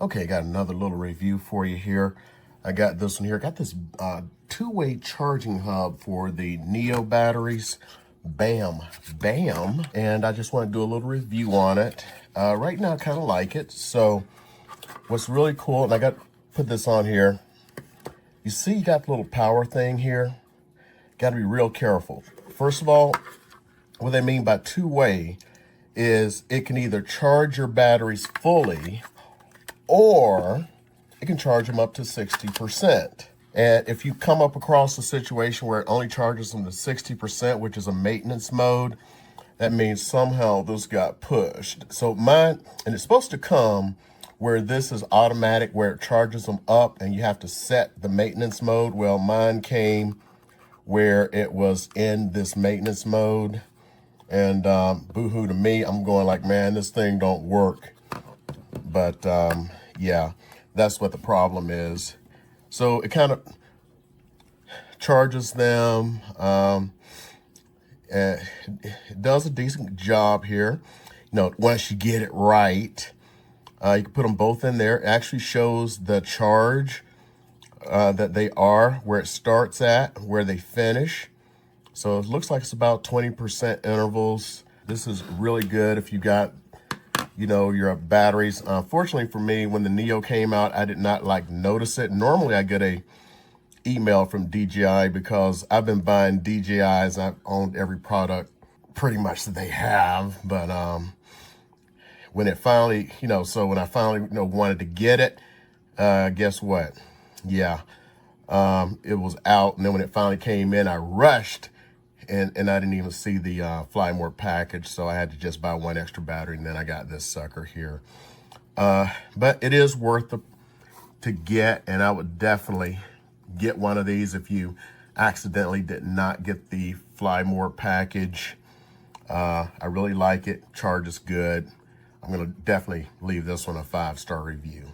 Okay, got another little review for you here. I got this one here. Got this two-way charging hub for the NEO batteries. Bam, bam. And I just want to do a little review on it. Right now, I kind of like it. So what's really cool, and I got put this on here. You see you got the little power thing here. Got to be real careful. First of all, what they mean by two-way is it can either charge your batteries fully or it can charge them up to 60%. And if you come up across a situation where it only charges them to 60%, which is a maintenance mode, that means somehow this got pushed. So mine, and it's supposed to come where this is automatic, where it charges them up and you have to set the maintenance mode. Well, mine came where it was in this maintenance mode. And boo-hoo to me, I'm going like, man, this thing don't work. But yeah, that's what the problem is. So it kind of charges them. It does a decent job here. You know, once you get it right, you can put them both in there. It actually shows the charge that they are, where it starts at, where they finish. So it looks like it's about 20% intervals. This is really good if you got, you know, your batteries. Fortunately for me, when the NEO came out, I did not notice it. Normally I get a email from DJI because I've been buying DJIs. I've owned every product pretty much that they have. But when it finally, when I finally, wanted to get it, guess what? Yeah, it was out. And then when it finally came in, I rushed. And I didn't even see the Fly More package, so I had to just buy one extra battery, and then I got this sucker here. But it is worth it to get, and I would definitely get one of these if you accidentally did not get the Fly More package. I really like it. Charges good. I'm going to definitely leave this one a 5-star review.